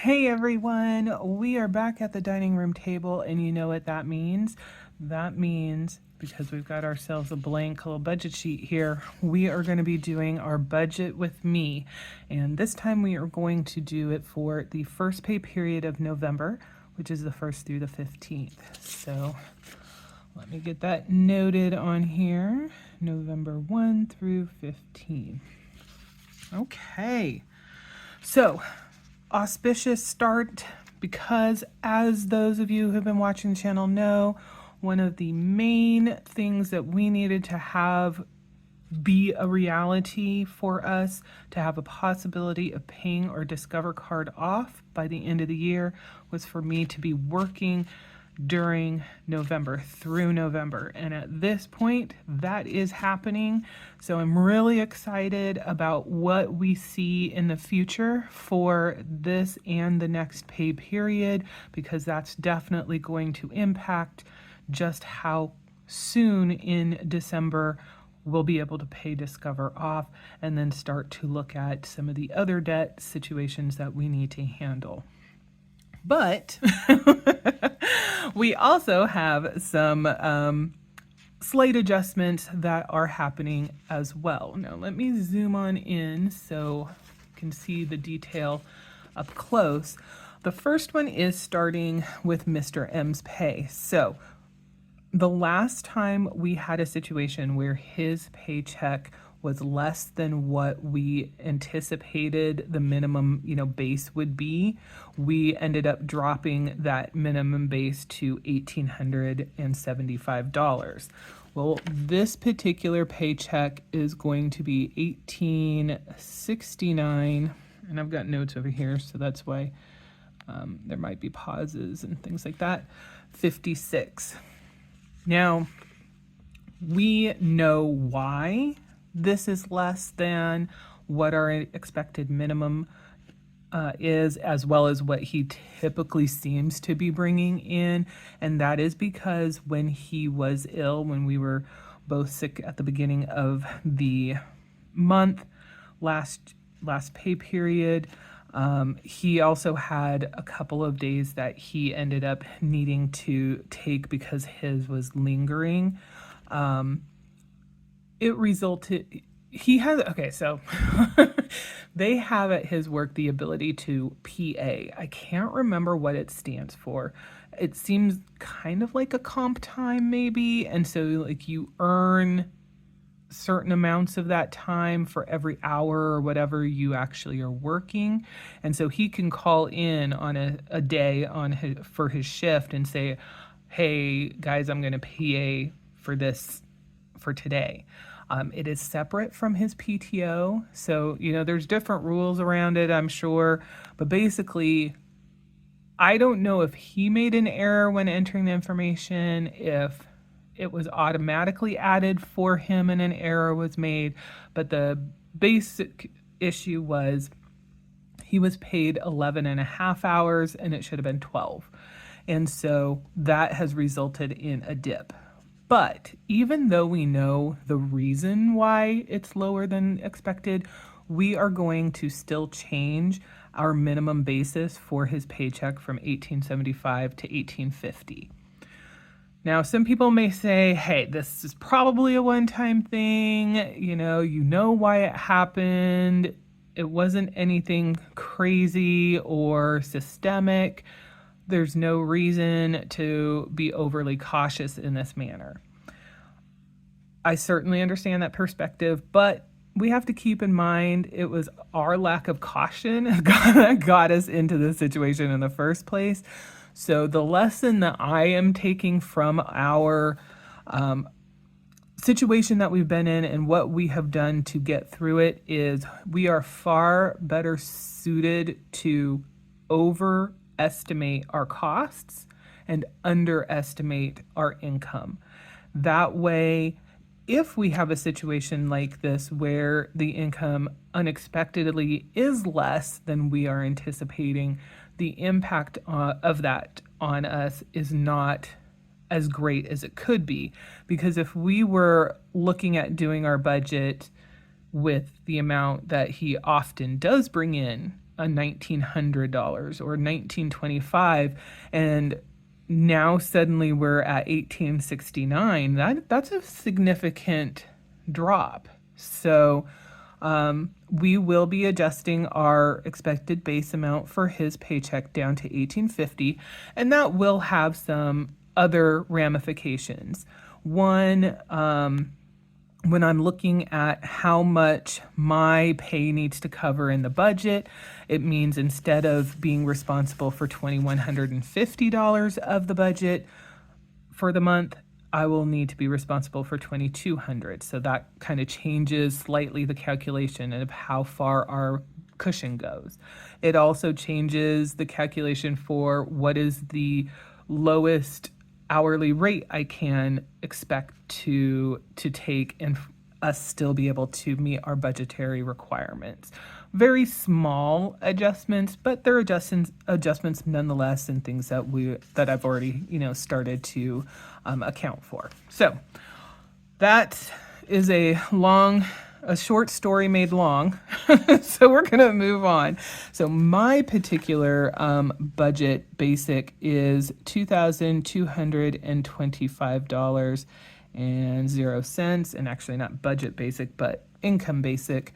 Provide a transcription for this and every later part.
Hey everyone, we are back at the dining room table, and you know what that means? That means, because we've got ourselves a blank little budget sheet here, we are going to be doing our budget with me. And this time we are going to do it for the first pay period of November, which is the 1st through the 15th. So let me get that noted on here. November 1 through 15. Okay. So, auspicious start, because as those of you who have been watching the channel know, one of the main things that we needed to have be a reality for us to have a possibility of paying our Discover card off by the end of the year was for me to be working during November through November. And at this point, that is happening. So I'm really excited about what we see in the future for this and the next pay period, because that's definitely going to impact just how soon in December we'll be able to pay Discover off and then start to look at some of the other debt situations that we need to handle. But we also have some slight adjustments that are happening as well. Now, let me zoom on in so you can see the detail up close. The first one is starting with Mr. M's pay. So the last time we had a situation where his paycheck was less than what we anticipated the minimum, base would be, we ended up dropping that minimum base to $1,875. Well, this particular paycheck is going to be $1,869, and I've got notes over here, so that's why there might be pauses and things like that. 56. Now, we know why this is less than what our expected minimum is, as well as what he typically seems to be bringing in. And that is because when he was ill, when we were both sick at the beginning of the month, last pay period, he also had a couple of days that he ended up needing to take because his was lingering. It resulted, he has, okay, so they have at his work the ability to PA. I can't remember what it stands for. It seems kind of like a comp time maybe. And so like you earn certain amounts of that time for every hour or whatever you actually are working. And so he can call in on a day for his shift and say, hey guys, I'm going to PA for this for today. It is separate from his PTO. So, there's different rules around it, I'm sure. But basically, I don't know if he made an error when entering the information, if it was automatically added for him and an error was made. But the basic issue was he was paid 11 and a half hours and it should have been 12. And so that has resulted in a dip. But even though we know the reason why it's lower than expected, we are going to still change our minimum basis for his paycheck from $1,875 to $1,850. Now, some people may say, hey, this is probably a one-time thing. You know why it happened. It wasn't anything crazy or systemic. There's no reason to be overly cautious in this manner. I certainly understand that perspective, but we have to keep in mind it was our lack of caution that got us into this situation in the first place. So the lesson that I am taking from our situation that we've been in and what we have done to get through it is we are far better suited to overestimate our costs and underestimate our income. That way, if we have a situation like this where the income unexpectedly is less than we are anticipating, the impact of that on us is not as great as it could be. Because if we were looking at doing our budget with the amount that he often does bring in, a $1,900 or $1,925, and now suddenly we're at $1,869. That's a significant drop. So we will be adjusting our expected base amount for his paycheck down to $1,850, and that will have some other ramifications. One, when I'm looking at how much my pay needs to cover in the budget, it means instead of being responsible for $2,150 of the budget for the month, I will need to be responsible for $2,200. So that kind of changes slightly the calculation of how far our cushion goes. It also changes the calculation for what is the lowest hourly rate I can expect to take and us still be able to meet our budgetary requirements. Very small adjustments, but they're adjustments nonetheless, and things that I've already started to account for. So that is a short story made long. So we're going to move on. So my particular budget basic is $2,225.00, and actually not budget basic, but income basic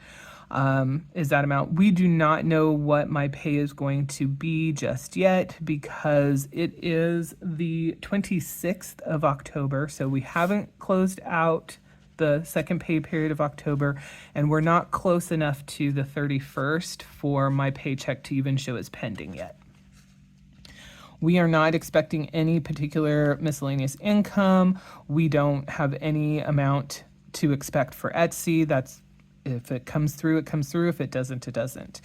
is that amount. We do not know what my pay is going to be just yet because it is the 26th of October. So we haven't closed out the second pay period of October, and we're not close enough to the 31st for my paycheck to even show as pending yet. We are not expecting any particular miscellaneous income. We don't have any amount to expect for Etsy. That's if it comes through, it comes through. If it doesn't, it doesn't.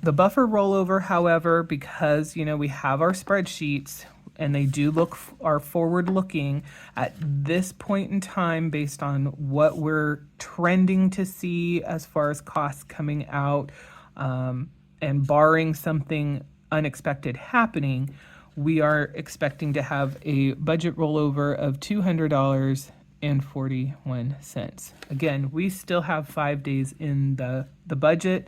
The buffer rollover, however, because we have our spreadsheets and they do are forward looking at this point in time based on what we're trending to see as far as costs coming out, and barring something unexpected happening, we are expecting to have a budget rollover of $200.41. Again, we still have 5 days in the budget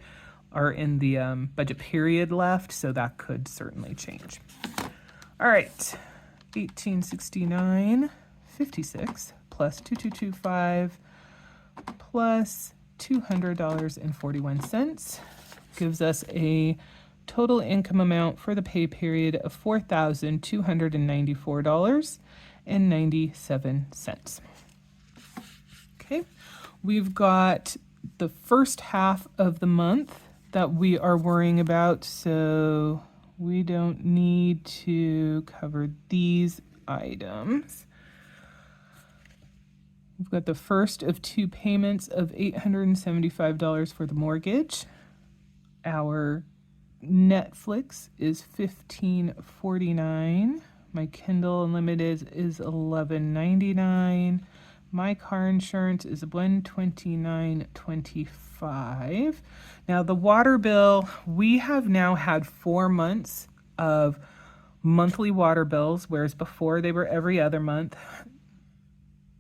or in the budget period left, so that could certainly change. All right, 1869.56 plus 2225 plus $200.41 gives us a total income amount for the pay period of $4,294.97. Okay, we've got the first half of the month that we are worrying about, so we don't need to cover these items. We've got the first of two payments of $875 for the mortgage. Our Netflix is $15.49. My Kindle Unlimited is $11.99. My car insurance is $129.25. Now the water bill, we have now had 4 months of monthly water bills, whereas before they were every other month.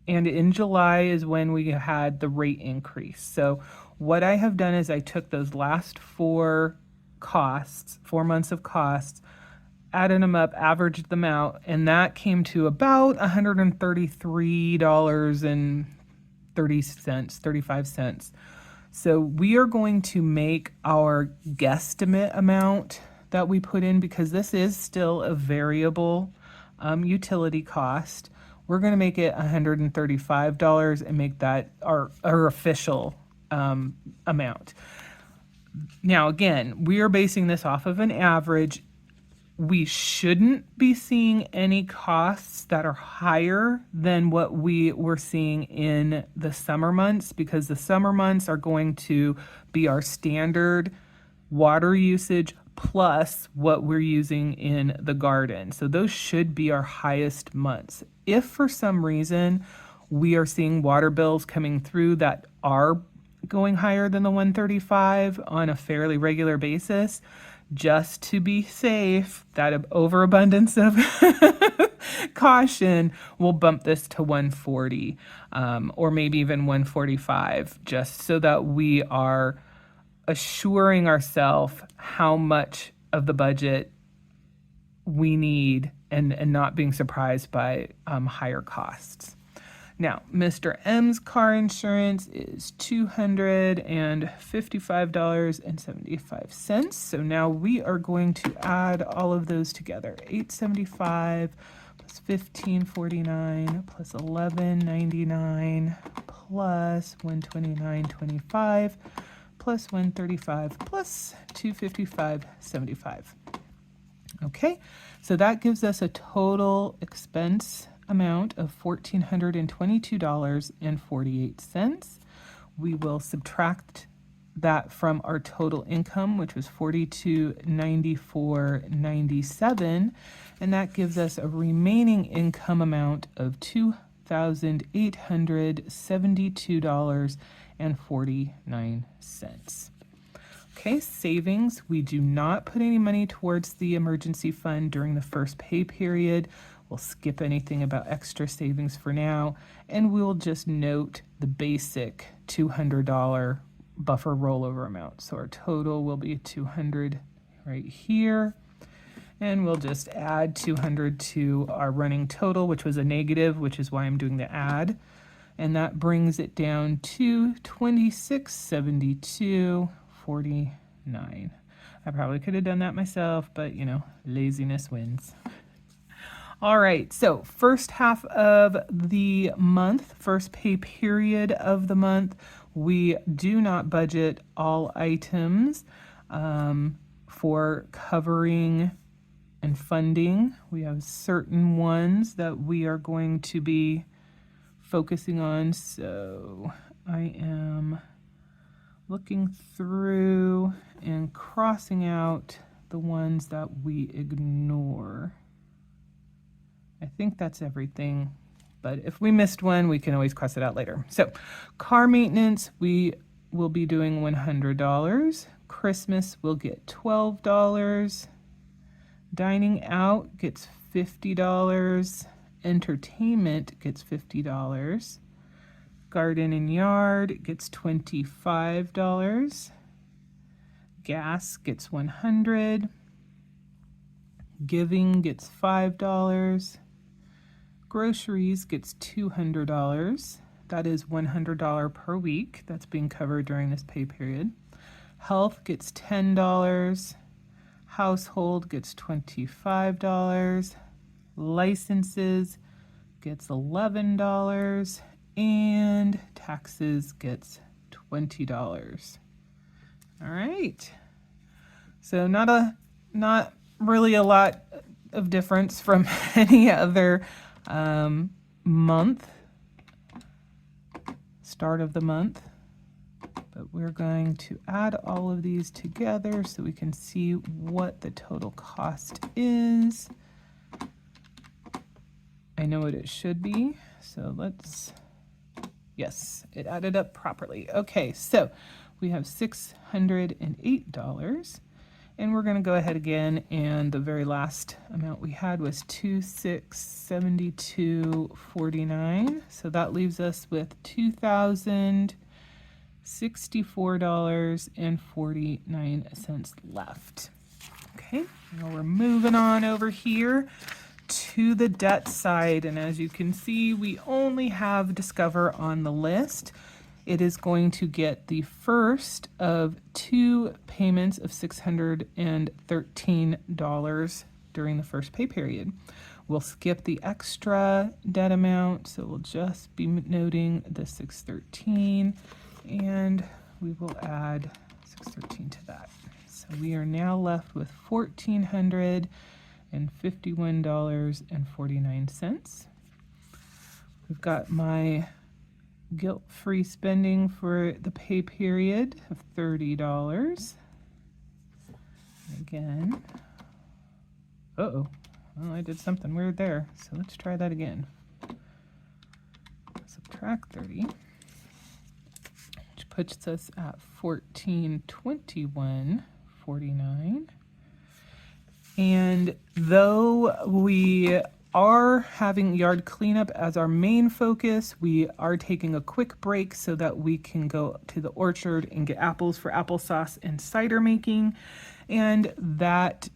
And in July is when we had the rate increase. So what I have done is I took those last 4 months of costs, added them up, averaged them out, and that came to about $133.35. So we are going to make our guesstimate amount that we put in, because this is still a variable utility cost. We're going to make it $135 and make that our official amount. Now, again, we are basing this off of an average. We shouldn't be seeing any costs that are higher than what we were seeing in the summer months, because the summer months are going to be our standard water usage plus what we're using in the garden. So those should be our highest months. If for some reason we are seeing water bills coming through that are going higher than the 135 on a fairly regular basis, just to be safe, that overabundance of caution, will bump this to 140 or maybe even 145, just so that we are assuring ourselves how much of the budget we need and not being surprised by higher costs. Now, Mr. M's car insurance is $255.75. So now we are going to add all of those together. $875 plus $1549 plus $1199 plus $129.25 plus $135 plus $255.75. Okay, so that gives us a total expense amount of $1,422.48. We will subtract that from our total income, which was $4294.97, and that gives us a remaining income amount of $2,872.49. Okay, savings. We do not put any money towards the emergency fund during the first pay period. We'll skip anything about extra savings for now, and we'll just note the basic $200 buffer rollover amount. So our total will be $200 right here, and we'll just add $200 to our running total, which was a negative, which is why I'm doing the add, and that brings it down to $2672.49. I probably could have done that myself, but you know, laziness wins. All right, so first half of the month, first pay period of the month, we do not budget all items for covering and funding. We have certain ones that we are going to be focusing on. So I am looking through and crossing out the ones that we ignore. I think that's everything, but if we missed one, we can always cross it out later. So car maintenance, we will be doing $100. Christmas will get $12. Dining out gets $50. Entertainment gets $50. Garden and yard gets $25. Gas gets $100. Giving gets $5. Groceries gets $200. That is $100 per week. That's being covered during this pay period. Health gets $10. Household gets $25. Licenses gets $11. And taxes gets $20. All right. So not really a lot of difference from any other month, start of the month, but we're going to add all of these together so we can see what the total cost is. I know what it should be, so yes, it added up properly. Okay, so we have $608. And we're going to go ahead again, and the very last amount we had was $2,672.49. So that leaves us with $2,064.49 left. Okay, now we're moving on over here to the debt side, and as you can see, we only have Discover on the list. It is going to get the first of 2 payments of $613 during the first pay period. We'll skip the extra debt amount, so we'll just be noting the $613, and we will add $613 to that. So we are now left with $1,451.49. We've got my guilt-free spending for the pay period of $30. Again, well, I did something weird there, so let's try that again. Subtract 30, which puts us at $1,421.49. And though we are having yard cleanup as our main focus. We are taking a quick break so that we can go to the orchard and get apples for applesauce and cider making. And that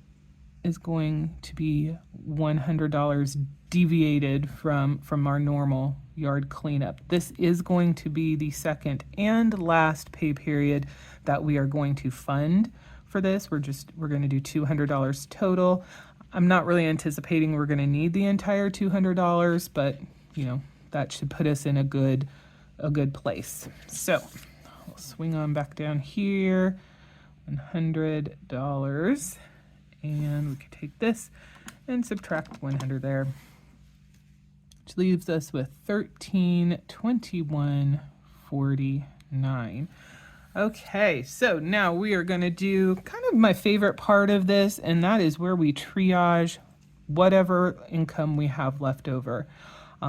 is going to be $100 deviated from our normal yard cleanup. This is going to be the second and last pay period that we are going to fund for this. We're going to do $200 total. I'm not really anticipating we're going to need the entire $200, but that should put us in a good place. So we'll swing on back down here, $100, and we can take this and subtract 100 there, which leaves us with $1321.49. Okay, so now we are going to do kind of my favorite part of this, and that is where we triage whatever income we have left over.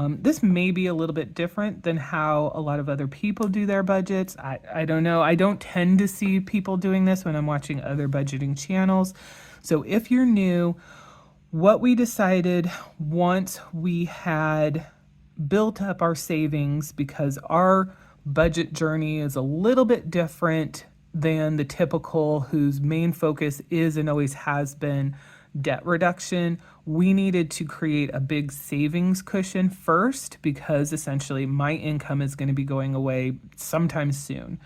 This may be a little bit different than how a lot of other people do their budgets. I don't know. I don't tend to see people doing this when I'm watching other budgeting channels. So if you're new, what we decided once we had built up our savings, because our budget journey is a little bit different than the typical whose main focus is and always has been debt reduction, we needed to create a big savings cushion first, because essentially my income is going to be going away sometime soon.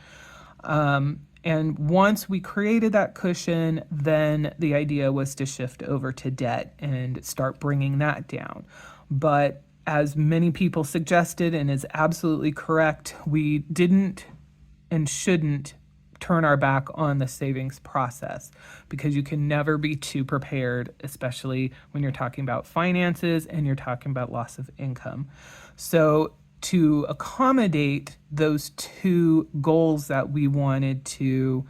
And once we created that cushion, then the idea was to shift over to debt and start bringing that down. But as many people suggested, and is absolutely correct, we didn't and shouldn't turn our back on the savings process, because you can never be too prepared, especially when you're talking about finances and you're talking about loss of income. So to accommodate those two goals that we wanted to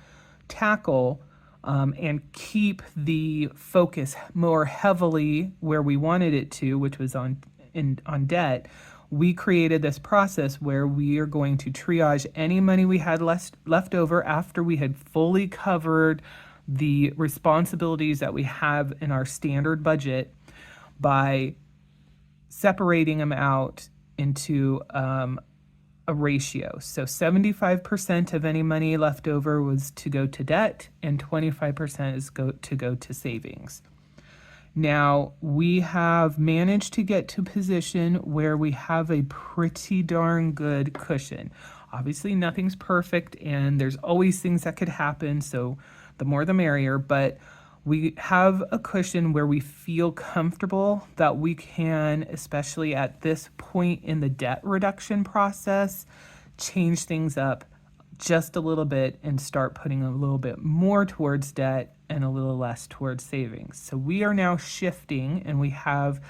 tackle, and keep the focus more heavily where we wanted it to, which was on debt, we created this process where we are going to triage any money we had left over after we had fully covered the responsibilities that we have in our standard budget by separating them out into a ratio. So 75% of any money left over was to go to debt, and 25% is to go to savings. Now, we have managed to get to a position where we have a pretty darn good cushion. Obviously, nothing's perfect, and there's always things that could happen, so the more the merrier, but we have a cushion where we feel comfortable that we can, especially at this point in the debt reduction process, change things up just a little bit and start putting a little bit more towards debt and a little less towards savings. So we are now shifting, and we have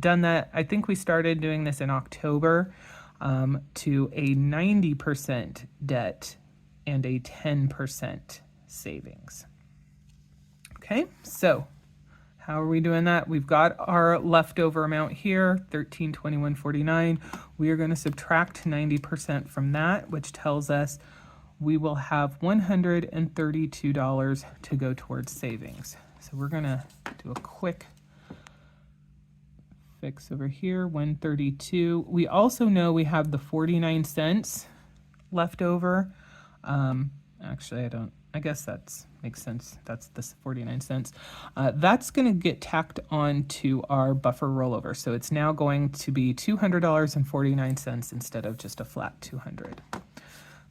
done that. I think we started doing this in October, to a 90% debt and a 10% savings. Okay, so how are we doing that? We've got our leftover amount here, $1321.49. We are going to subtract 90% from that, which tells us we will have $132 to go towards savings. So we're going to do a quick fix over here, 132. We also know we have the 49 cents left over. Actually, I guess that makes sense. That's the 49 cents. That's going to get tacked on to our buffer rollover. So it's now going to be $200.49 instead of just a flat 200.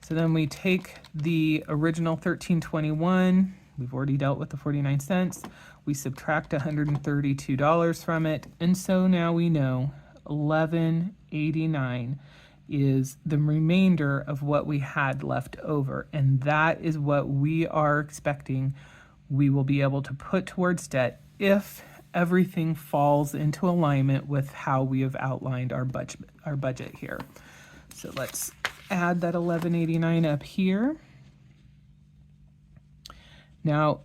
So then we take the original 1321. We've already dealt with the 49 cents. We subtract $132 from it. And so now we know $11.89 is the remainder of what we had left over. And that is what we are expecting we will be able to put towards debt if everything falls into alignment with how we have outlined our budget here. So let's add that $11.89 up here. Now,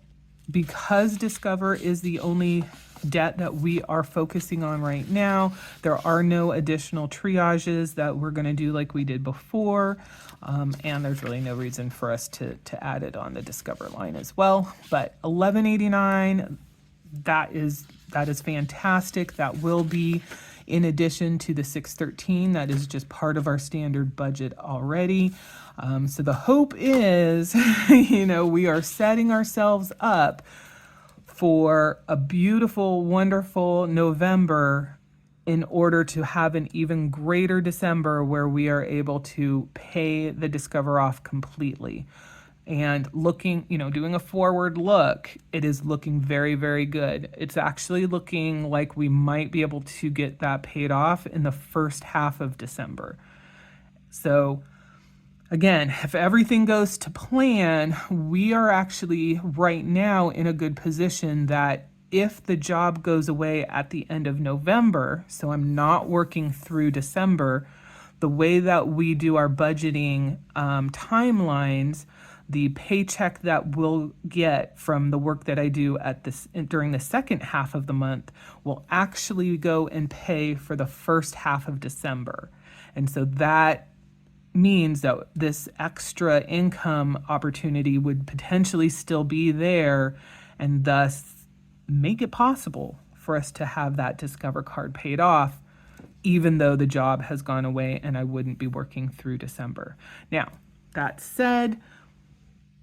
because Discover is the only debt that we are focusing on right now, there are no additional triages that we're going to do like we did before, and there's really no reason for us to add it on the Discover line as well. But $11.89, that is that is fantastic. That will be in addition to the 613. That is just part of our standard budget already. So the hope is, we are setting ourselves up for a beautiful, wonderful November in order to have an even greater December where we are able to pay the Discover off completely. And looking, doing a forward look, it is looking very, very good. It's actually looking like we might be able to get that paid off in the first half of December. So again, if everything goes to plan, we are actually right now in a good position that if the job goes away at the end of November, so I'm not working through December, the way that we do our budgeting timelines, the paycheck that we'll get from the work that I do during the second half of the month will actually go and pay for the first half of December. And so that means that this extra income opportunity would potentially still be there, and thus make it possible for us to have that Discover card paid off, even though the job has gone away and I wouldn't be working through December. Now, that said,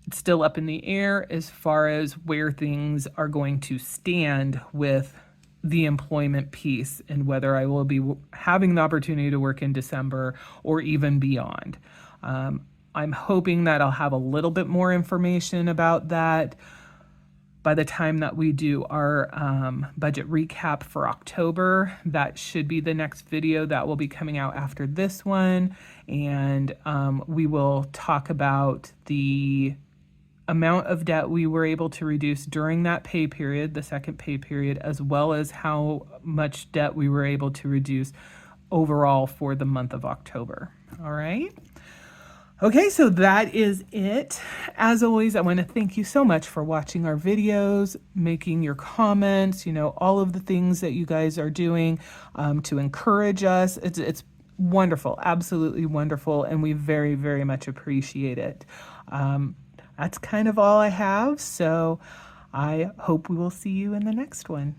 it's still up in the air as far as where things are going to stand with the employment piece and whether I will be having the opportunity to work in December or even beyond. I'm hoping that I'll have a little bit more information about that by the time that we do our budget recap for October. That should be the next video that will be coming out after this one. And we will talk about the amount of debt we were able to reduce during that pay period, the second pay period, as well as how much debt we were able to reduce overall for the month of October. All right. Okay, so that is it. As always, I want to thank you so much for watching our videos, making your comments, all of the things that you guys are doing to encourage us. It's wonderful, absolutely wonderful, and we very, very much appreciate it. That's kind of all I have, so I hope we will see you in the next one.